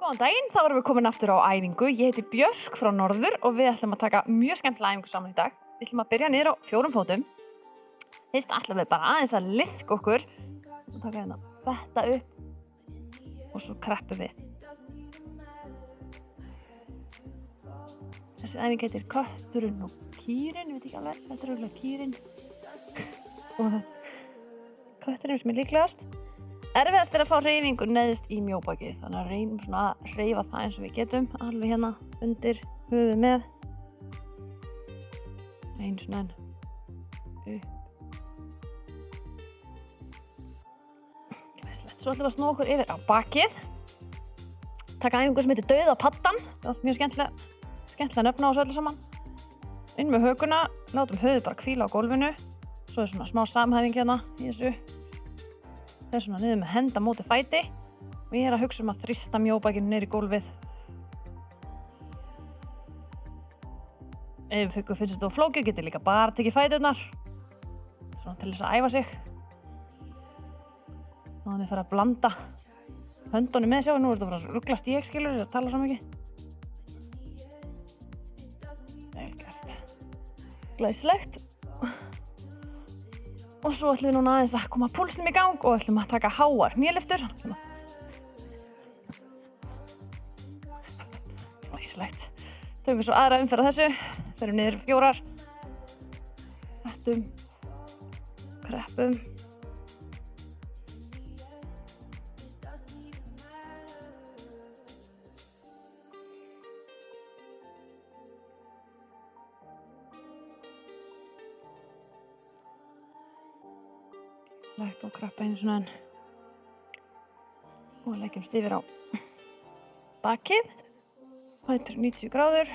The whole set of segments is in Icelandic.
Góðan daginn, þá erum við komin aftur á æfingu. Ég heiti Björk frá Norður og við ætlum að taka mjög skemmtilega æfingu saman í dag. Við ætlum að byrja niður á 4 fótum. Fyrst ætlum við bara aðeins að liðka okkur. Og taka hérna þetta upp og svo kreppum við. Þessi æfing heitir kötturinn og kýrin, ég veit ekki alveg, þetta er auðvitað kýrin. Og kötturinn sem er líklegast. Erfiðast er að fá hreyfingu neðst í mjóbakið, þannig að reynum svona að hreyfa það eins og við getum, alveg hérna undir höfuð með. Einu svona enn. Upp. Glæsilegt. Svo ætlum við að snúa okkur yfir á bakið. Taka æfingu sem heitir dauða paddan. Það er mjög skemmtilega nöfn á þessu öllu saman. Inn með hökuna, látum höfuð bara hvíla á gólfinu. Svo er svona smá samhæfing hérna í þessu. Það er svona niður með henda móti fæti og ég er að hugsa að þrýsta mjóbakinu niður í gólfið. Ef ykkur finnst þetta flókið, getið líka bara tekið fæturnar. Svona til þess að æfa sig. Þannig að fara að blanda höndunum með sjá. Nú er þetta að ruglast ég, skilur, þess að tala svo mikið. Vel gert. Glæsilegt. Og svo ætlum við núna aðeins að koma púlsnum í gang og ætlum að taka háar hnélyftur. Glæsilegt. Tökum við svo aðra umferð af þessu. Förum niður 4. Höttum. Kreppum. Lægt og krappa einu svona enn. Og leggjumst yfir á bakið. Fætur 90 gráður,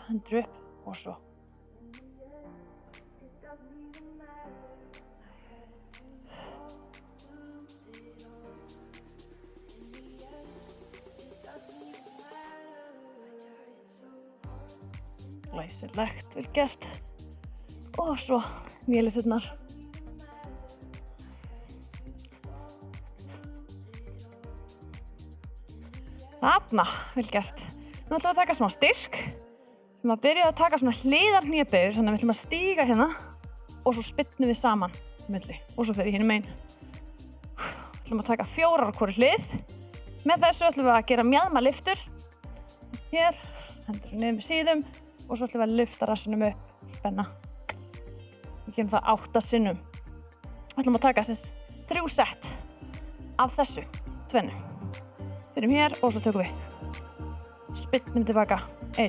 hendur upp og svo. Glæsilegt, vel gert. Og svo hnélyfturnar. Þarna, vel gert. Nú ætlum við að taka smá styrk. Við ætlum að byrja að taka svona hliðar hnébaugur, þannig að við ætlum að stíga hérna og svo spyrnum við saman milli og svo fer ég hinum megin. Við ætlum að taka 4 á hvorri hlið. Með þessu ætlum við að gera mjaðmalyftur. Hér, hendur niður með síðum og svo ætlum við að lyfta rassinum upp, spenna. Við gerum það 8 sinnum. Við ætlum að taka 3 sett af þessu, tvennu. Byrjum hér og svo tökum við. Spyrnum tilbaka. 1.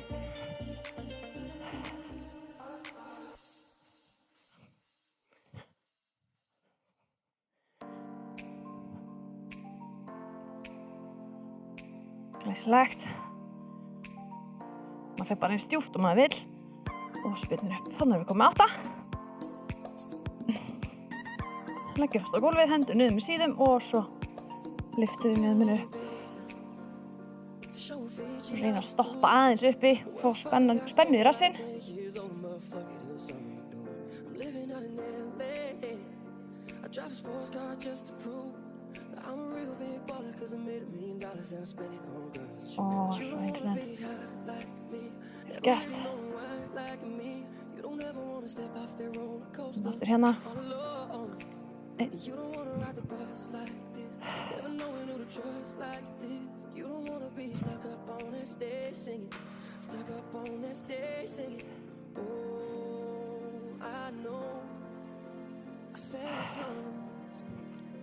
Glæsilegt. Maður fer bara eins djúpt og maður vill. Og spyrnir upp. Þannig erum við komið 8. Leggjumst á gólfið, hendur niður með síðum og svo lyftum við mjöðminu upp. Svo reyna að stoppa aðeins uppi og fá spennu í rassinn. Og svo eins og enn. Vel gert. Aftur hérna. 1.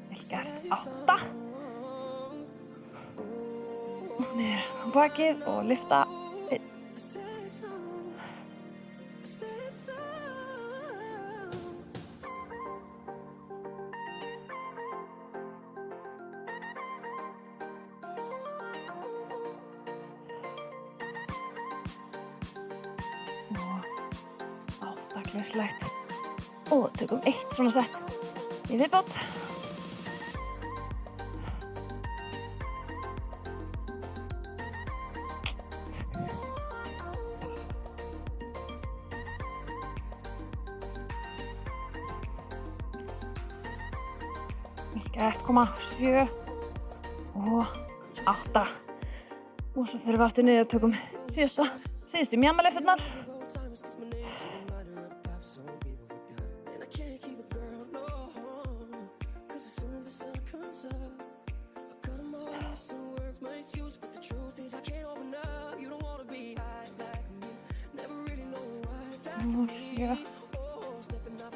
Vel gert. 8. Niður á bakið og lyfta. 1. Glæsilegt. Og tökum 1 svona sett í viðbót. Gert, 7 og 8. Og svo fyrir við aftur niður og tökum síðustu mjamalifturnar.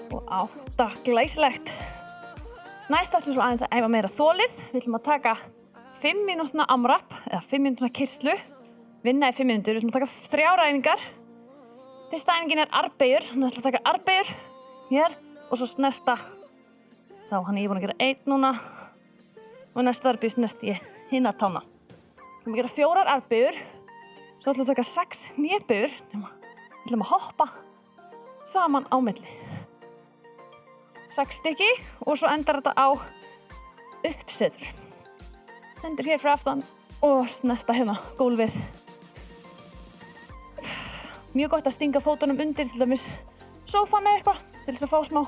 Og 8, glæsilegt. Næst ætlum við svo aðeins að æfa meira þolið. Við ætlum að taka 5 mínútna AMRAP, eða 5 mínútna kyrrslu. Vinna í 5 mínútur. Við ætlum að taka 3 æfingar. Fyrsta æfingin arbeigur. Þannig ætlum að taka arbeigur hér og svo snerta. Þá hann ég búin að gera 1 núna. Og næstu arbeigur snerti ég hina tána. Við ætlum að gera 4 arbeigur. Svo ætlum við að taka 6 hnébaugur. Við ætlum að hoppa saman á milli. 6 stykki og svo endar þetta á uppsetur. Hendur hér fyrir aftan og snerta hérna gólfið. Mjög gott að stinga fótunum undir til dæmis sófan eða eitthvað til þess að fá smá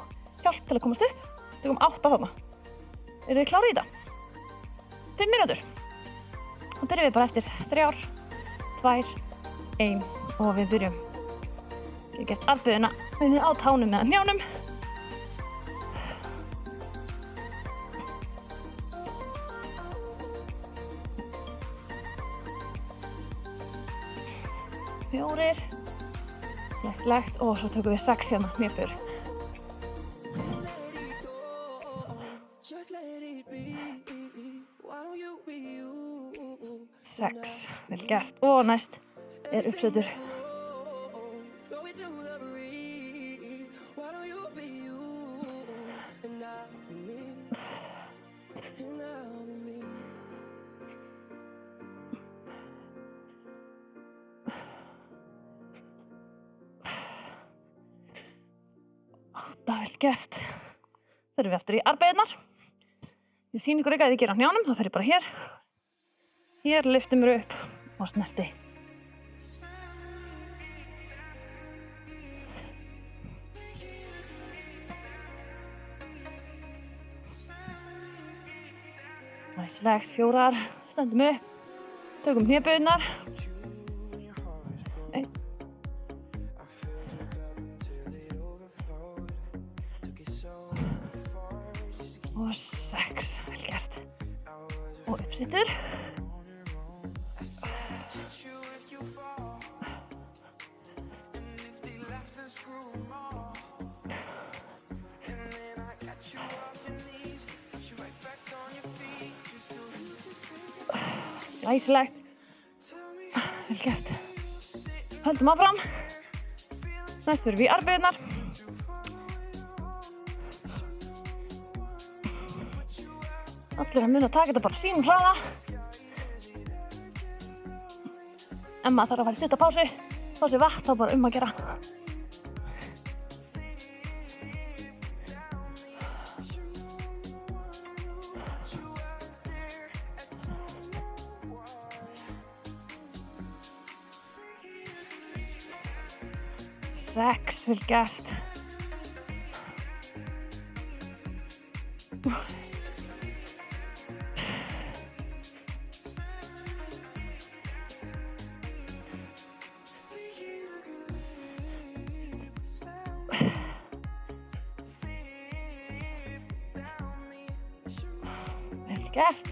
hjálp til að komast upp. Tökum 8 þarna. Eru þið klárir í þetta? 5 mínútur. Þá byrjum við bara eftir 3, 2, 1 og við byrjum. Ég hef gert armbeyguna á tánum eða hnjánum. Fjórir. Glæsilegt. Og svo tökum við 6 hérna hnébaugur. 6. Vel gert. Og næst uppsetur. Vel gert. Það erum við aftur í arbeigurnar. Ég sýni ykkur eitthvað að ég gera á hnjánum, þá fer ég bara hér. Hér lyftum við upp og snerti. Glæsilegt, 4, stöndum upp, tökum hnébaugurnar. 1. Og 6, vel gert. Og uppsetur. Glæsilegt. Vel gert. Höldum áfram. Næst fyrir við í arbeigurnar. Allir að muna að taka þetta bara á sínum hraða. Ef maður þarf að fara í stutta pásu, fá sér vatn, þá bara að gera. Sex, vel gert. Vel gert.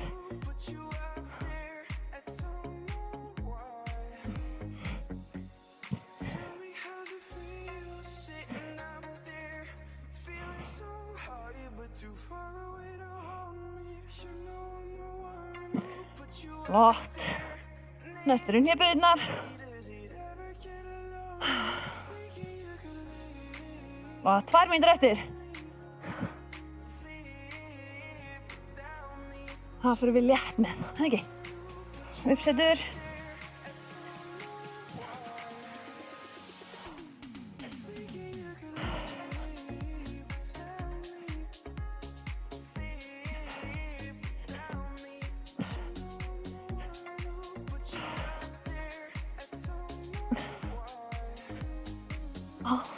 Flott. Næst eru hnébaugurnar. Og 2 mínútur eftir. Það fyrir við létt með, það ekki? Uppsetur.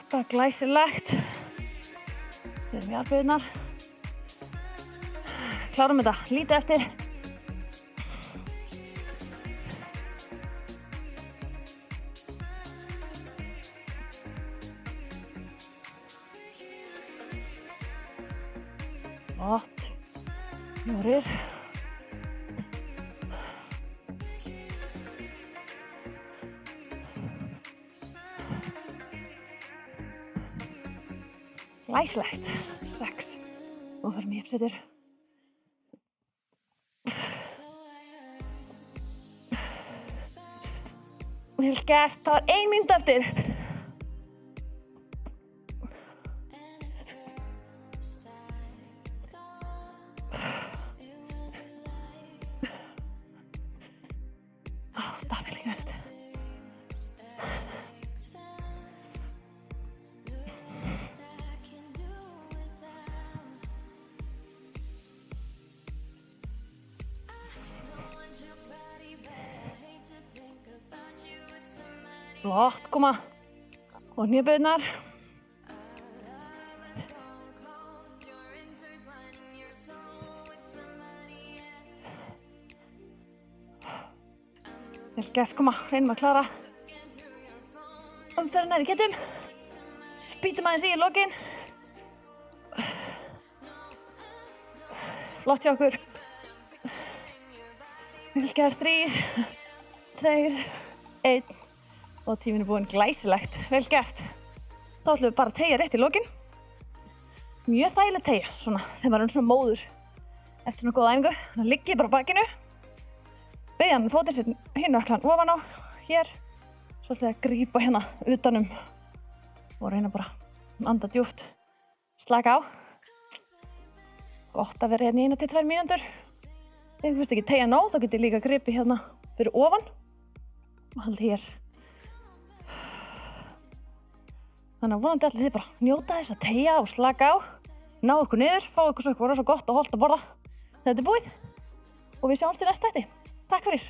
Það er glæsilegt. Við erum í arbeigurnar. Klárum þetta lítið eftir. Gott. 4. Glæsilegt. 6. Nú förum í uppsettur. Vel gert. Það var 1 mínúta eftir. Það vel gert. Flott, koma. Og hnébeygurnar. Vel gert, koma. Reynum að klára umferðina ef við getum. Spýtum aðeins í lokin. Flott hjá okkur. Vel gert, 3, 2, 1. Og tíminn búinn. Glæsilegt. Vel gert. Þá ætlum við bara að teygja rétt í lokin. Mjög þægileg teygja, svona, þegar maður er svona móður eftir svona góða æfingu. Þannig liggið bara á bakinu. Beygjan fótinn sitt hinn öklan ofan á, hér. Svo ætlum við að grípa hérna utanum og reyna bara að anda djúpt. Slaka á. Gott að vera hérna í 1 til 2 mínútur. Ef þú veist ekki teygja nóg, þá getið líka gripið hérna fyrir ofan og haldið hér. Þannig að vonandi allir þið bara njóta þess að teygja og slaka á, ná ykkur niður, fá ykkur svo eitthvað rosa gott og hollt að borða. Þetta er búið og við sjáumst í næsta þætti. Takk fyrir.